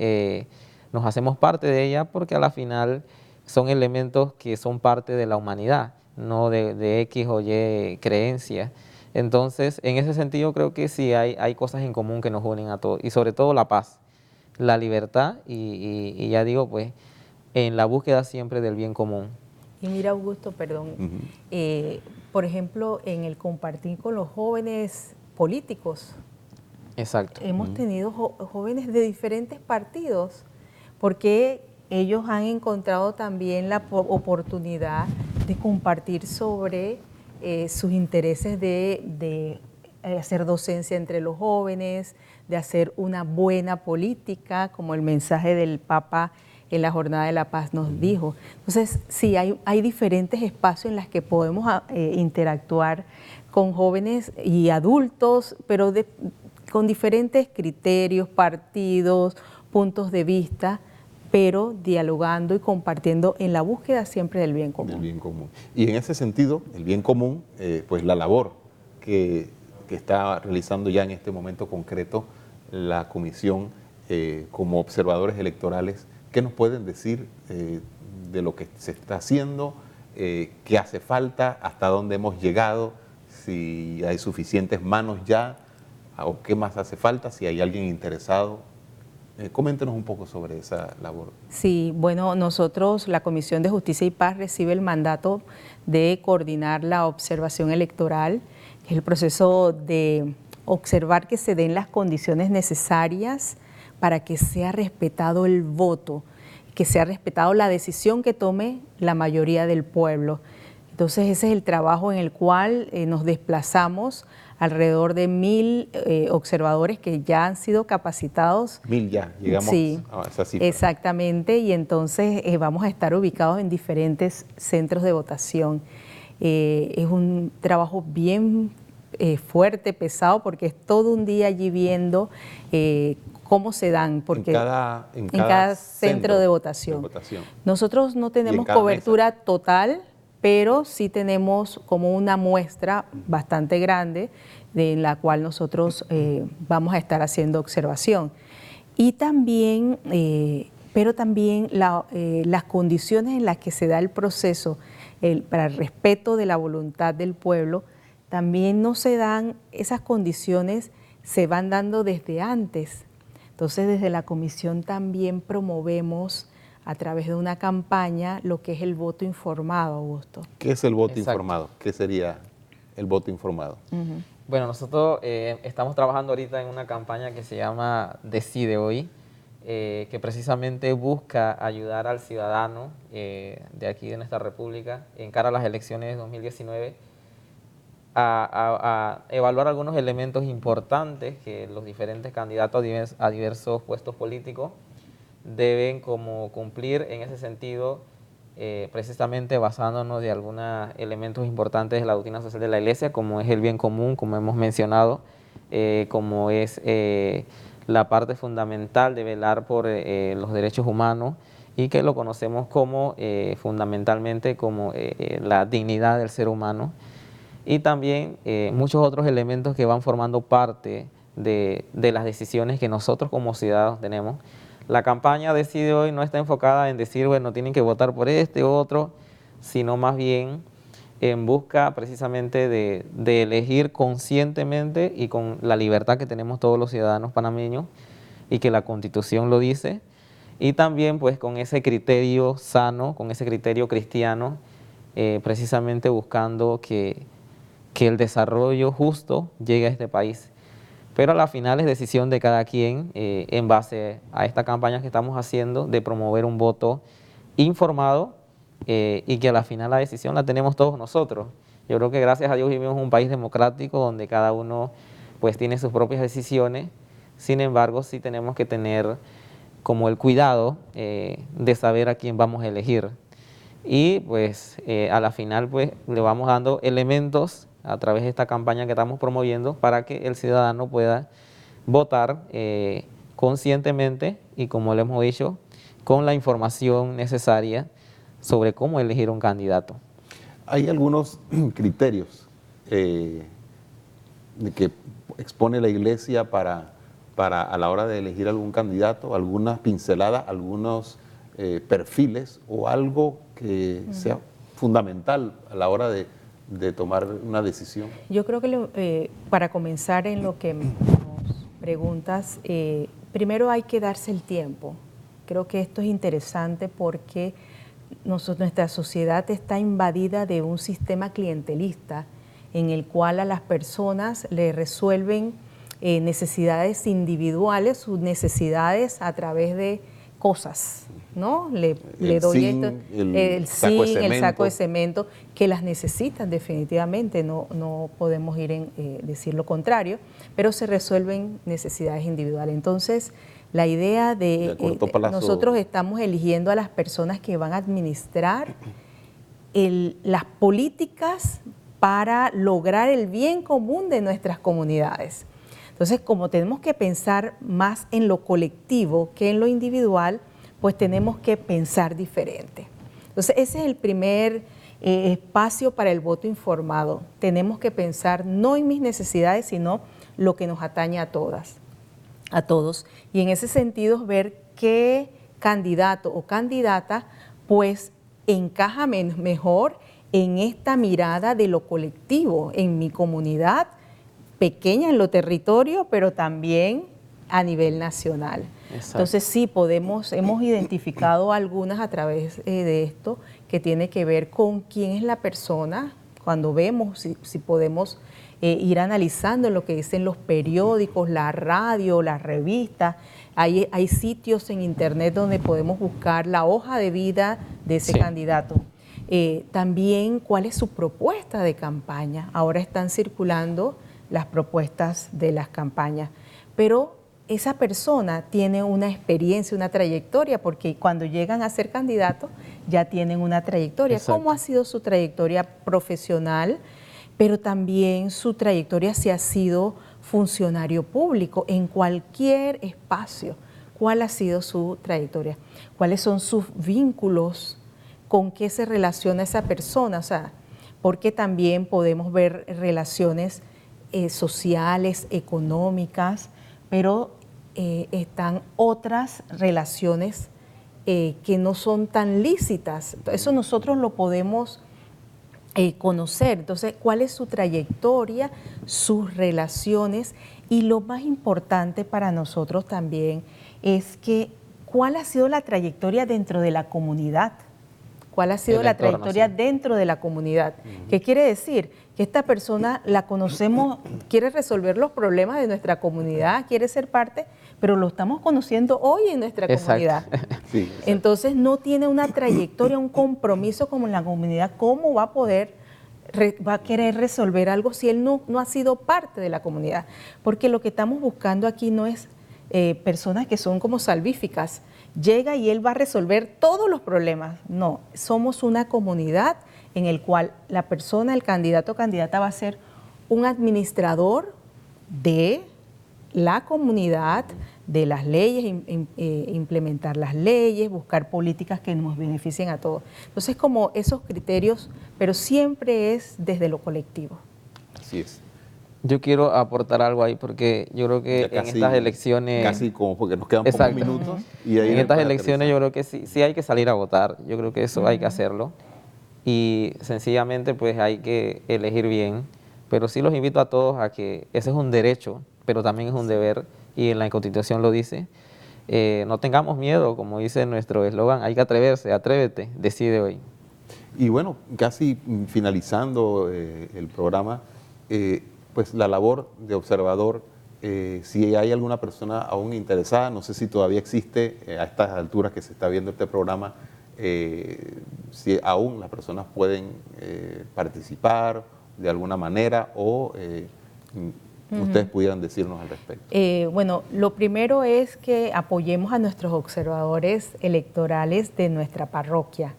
nos hacemos parte de ella porque a la final son elementos que son parte de la humanidad, no de X o Y creencias. Entonces, en ese sentido creo que sí hay cosas en común que nos unen a todos y sobre todo la paz, la libertad y ya digo, pues, en la búsqueda siempre del bien común. Y mira, Augusto, perdón, por ejemplo, en el compartir con los jóvenes políticos. Exacto. Hemos tenido jóvenes de diferentes partidos, porque ellos han encontrado también la oportunidad de compartir sobre sus intereses de hacer docencia entre los jóvenes, de hacer una buena política, como el mensaje del Papa en la Jornada de la Paz nos dijo. Entonces, sí, hay diferentes espacios en los que podemos interactuar con jóvenes y adultos, pero con diferentes criterios, partidos, puntos de vista, pero dialogando y compartiendo en la búsqueda siempre del bien común. Del bien común. Y en ese sentido, el bien común, pues la labor que está realizando ya en este momento concreto la comisión como observadores electorales, ¿qué nos pueden decir de lo que se está haciendo, qué hace falta, hasta dónde hemos llegado, si hay suficientes manos ya o qué más hace falta, si hay alguien interesado? Coméntenos un poco sobre esa labor. Sí, bueno, nosotros, la Comisión de Justicia y Paz, recibe el mandato de coordinar la observación electoral, que es el proceso de observar que se den las condiciones necesarias para que sea respetado el voto, que sea respetado la decisión que tome la mayoría del pueblo. Entonces ese es el trabajo en el cual nos desplazamos, alrededor de 1.000 observadores que ya han sido capacitados. 1.000 ya, llegamos a esa cifra. Exactamente, y entonces vamos a estar ubicados en diferentes centros de votación. Es un trabajo bien fuerte, pesado, porque es todo un día allí viendo cómo se dan, porque en cada centro de votación. Nosotros no tenemos cobertura total, pero sí tenemos como una muestra bastante grande en la cual nosotros vamos a estar haciendo observación. Y también, pero también las condiciones en las que se da el proceso para el respeto de la voluntad del pueblo, también no se dan, esas condiciones se van dando desde antes. Entonces, desde la comisión también promovemos a través de una campaña lo que es el voto informado, Augusto. ¿Qué es el voto informado? ¿Qué sería el voto informado? Bueno, nosotros estamos trabajando ahorita en una campaña que se llama Decide Hoy, que precisamente busca ayudar al ciudadano de aquí de nuestra república en cara a las elecciones de 2019 a evaluar algunos elementos importantes que los diferentes candidatos a diversos puestos políticos deben como cumplir en ese sentido precisamente basándonos de algunos elementos importantes de la doctrina social de la Iglesia, como es el bien común, como hemos mencionado, como es la parte fundamental de velar por los derechos humanos, y que lo conocemos como fundamentalmente como la dignidad del ser humano, y también muchos otros elementos que van formando parte de las decisiones que nosotros como ciudadanos tenemos. La campaña Decide Hoy no está enfocada en decir, bueno, tienen que votar por este u otro, sino más bien en busca precisamente de elegir conscientemente y con la libertad que tenemos todos los ciudadanos panameños y que la Constitución lo dice, y también pues con ese criterio sano, con ese criterio cristiano, precisamente buscando que el desarrollo justo llegue a este país. Pero a la final es decisión de cada quien, en base a esta campaña que estamos haciendo, de promover un voto informado, y que a la final la decisión la tenemos todos nosotros. Yo creo que gracias a Dios vivimos en un país democrático donde cada uno pues tiene sus propias decisiones. Sin embargo, sí tenemos que tener como el cuidado de saber a quién vamos a elegir. Y pues a la final pues le vamos dando elementos a través de esta campaña que estamos promoviendo para que el ciudadano pueda votar conscientemente y, como le hemos dicho, con la información necesaria sobre cómo elegir un candidato. Hay algunos criterios que expone la Iglesia para a la hora de elegir algún candidato, algunas pinceladas, algunos perfiles o algo que sea fundamental a la hora de tomar una decisión. Yo creo que para comenzar en lo que nos preguntas, primero hay que darse el tiempo. Creo que esto es interesante porque nuestra sociedad está invadida de un sistema clientelista en el cual a las personas le resuelven necesidades individuales, sus necesidades a través de cosas, ¿no? Le doy esto, el saco de cemento, que las necesitan definitivamente, no podemos ir en decir lo contrario, pero se resuelven necesidades individuales. Entonces, la idea de nosotros estamos eligiendo a las personas que van a administrar las políticas para lograr el bien común de nuestras comunidades. Entonces, como tenemos que pensar más en lo colectivo que en lo individual, pues tenemos que pensar diferente. Entonces, ese es el primer espacio para el voto informado. Tenemos que pensar no en mis necesidades, sino lo que nos atañe a todos. Y en ese sentido, ver qué candidato o candidata pues encaja mejor en esta mirada de lo colectivo, en mi comunidad, pequeña en lo territorio, pero también a nivel nacional. Exacto. Entonces sí, hemos identificado algunas a través de esto que tiene que ver con quién es la persona, cuando vemos si podemos ir analizando lo que dicen los periódicos, la radio, las revistas. Hay sitios en internet donde podemos buscar la hoja de vida de ese candidato. También cuál es su propuesta de campaña. Ahora están circulando las propuestas de las campañas, pero esa persona tiene una experiencia, una trayectoria, porque cuando llegan a ser candidatos ya tienen una trayectoria. Exacto. ¿Cómo ha sido su trayectoria profesional? Pero también su trayectoria si ha sido funcionario público en cualquier espacio. ¿Cuál ha sido su trayectoria? ¿Cuáles son sus vínculos? ¿Con qué se relaciona esa persona? O sea, porque también podemos ver relaciones sociales, económicas, pero están otras relaciones que no son tan lícitas. Eso nosotros lo podemos conocer. Entonces, ¿cuál es su trayectoria, sus relaciones? Y lo más importante para nosotros también es que ¿cuál ha sido la trayectoria dentro de la comunidad? ¿Cuál ha sido la trayectoria dentro de la comunidad? ¿Qué quiere decir? Que esta persona la conocemos, quiere resolver los problemas de nuestra comunidad, quiere ser parte, pero lo estamos conociendo hoy en nuestra comunidad. Sí, entonces no tiene una trayectoria, un compromiso con la comunidad. ¿Cómo va a querer resolver algo si él no ha sido parte de la comunidad? Porque lo que estamos buscando aquí no es personas que son como salvíficas, llega y él va a resolver todos los problemas. No, somos una comunidad en el cual la persona, el candidato o candidata va a ser un administrador de la comunidad, de las leyes, implementar las leyes, buscar políticas que nos beneficien a todos. Entonces, como esos criterios, pero siempre es desde lo colectivo. Así es. Yo quiero aportar algo ahí porque yo creo que en estas elecciones... Casi como porque nos quedan exacto, pocos minutos. Y ahí en estas puede elecciones aterrizar. yo creo que sí hay que salir a votar. Yo creo que eso hay que hacerlo. Y sencillamente pues hay que elegir bien. Pero sí los invito a todos a que ese es un derecho, pero también es un deber. Y en la Constitución lo dice. No tengamos miedo, como dice nuestro eslogan, hay que atreverse, atrévete, decide hoy. Y bueno, casi finalizando el programa, pues la labor de observador, si hay alguna persona aún interesada, no sé si todavía existe a estas alturas que se está viendo este programa, si aún las personas pueden participar de alguna manera o ustedes pudieran decirnos al respecto. Bueno, lo primero es que apoyemos a nuestros observadores electorales de nuestra parroquia.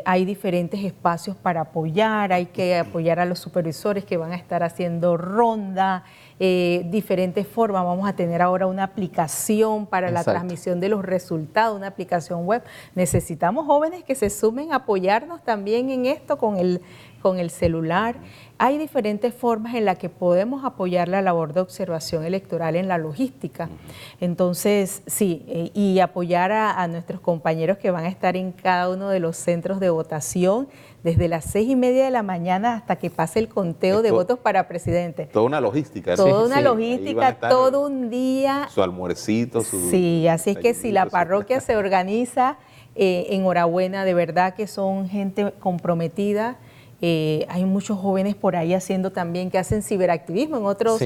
Hay diferentes espacios para apoyar, hay que apoyar a los supervisores que van a estar haciendo ronda, diferentes formas. Vamos a tener ahora una aplicación para la transmisión de los resultados, una aplicación web. Necesitamos jóvenes que se sumen a apoyarnos también en esto con el celular. Hay diferentes formas en las que podemos apoyar la labor de observación electoral en la logística. Entonces, sí, y apoyar a nuestros compañeros que van a estar en cada uno de los centros de votación desde las 6:30 de la mañana hasta que pase el conteo de votos para presidente. Toda una logística. Toda una logística, todo un día. Su almuercito, Sí, así es que si la parroquia se organiza, enhorabuena, de verdad que son gente comprometida. Hay muchos jóvenes por ahí haciendo también, que hacen ciberactivismo, en otros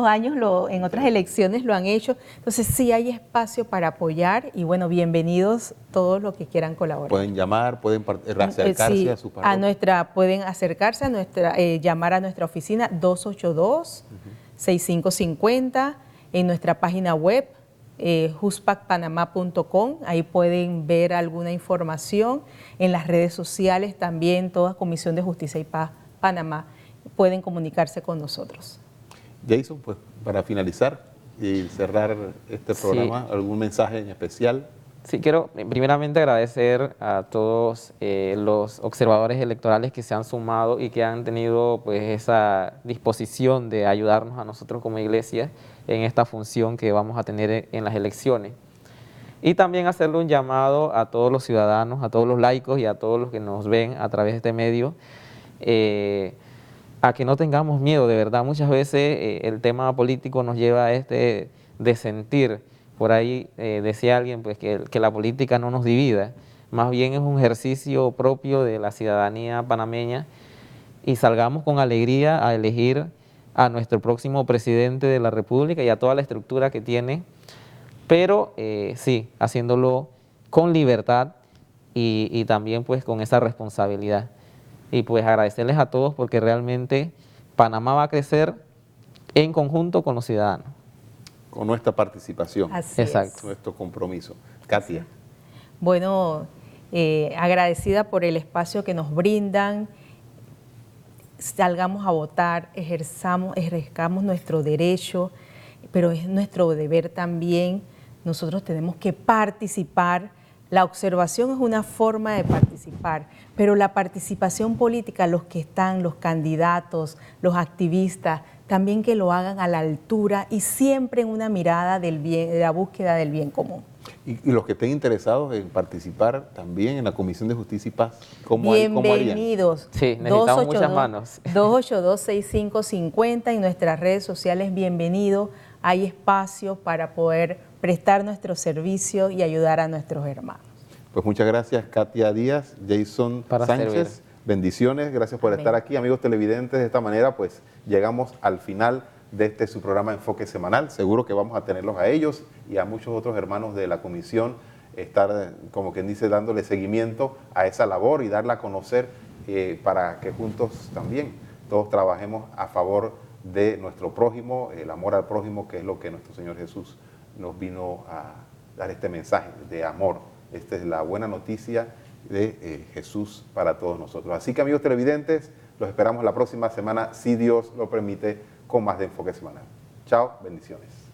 años, en otras elecciones lo han hecho. Entonces sí hay espacio para apoyar y bueno, bienvenidos todos los que quieran colaborar. Pueden llamar, pueden acercarse a su parroquia. Pueden acercarse a llamar a nuestra oficina 282-6550, en nuestra página web juspacpanamá.com, ahí pueden ver alguna información. En las redes sociales también, toda Comisión de Justicia y Paz Panamá pueden comunicarse con nosotros. Jason, pues para finalizar y cerrar este programa, ¿algún mensaje en especial? Sí, quiero primeramente agradecer a todos los observadores electorales que se han sumado y que han tenido pues esa disposición de ayudarnos a nosotros como iglesia en esta función que vamos a tener en las elecciones. Y también hacerle un llamado a todos los ciudadanos, a todos los laicos y a todos los que nos ven a través de este medio, a que no tengamos miedo, de verdad. Muchas veces el tema político nos lleva a de sentir. Por ahí decía alguien pues, que la política no nos divida, más bien es un ejercicio propio de la ciudadanía panameña y salgamos con alegría a elegir a nuestro próximo presidente de la República y a toda la estructura que tiene, pero sí, haciéndolo con libertad y también pues con esa responsabilidad. Y pues agradecerles a todos porque realmente Panamá va a crecer en conjunto con los ciudadanos. Con nuestra participación. Así Exacto. es. Nuestro compromiso. Katia. Bueno, agradecida por el espacio que nos brindan. Salgamos a votar, ejerzamos nuestro derecho, pero es nuestro deber también. Nosotros tenemos que participar. La observación es una forma de participar, pero la participación política, los que están, los candidatos, los activistas, también que lo hagan a la altura y siempre en una mirada del bien, de la búsqueda del bien común. Y los que estén interesados en participar también en la Comisión de Justicia y Paz, ¿cómo Bienvenidos. Sí, necesitamos muchas manos. 282-6550 en nuestras redes sociales, bienvenido. Hay espacio para poder prestar nuestro servicio y ayudar a nuestros hermanos. Pues muchas gracias, Katia Díaz, Jason Sánchez. Servir. Bendiciones, gracias por estar aquí, amigos televidentes. De esta manera, pues llegamos al final de su programa Enfoque Semanal. Seguro que vamos a tenerlos a ellos y a muchos otros hermanos de la comisión, estar, como quien dice, dándole seguimiento a esa labor y darla a conocer para que juntos también todos trabajemos a favor de nuestro prójimo, el amor al prójimo, que es lo que nuestro Señor Jesús nos vino dar este mensaje de amor. Esta es la buena noticia de Jesús para todos nosotros. Así que, amigos televidentes, los esperamos la próxima semana, si Dios lo permite, con más de Enfoque Semanal. Chao, bendiciones.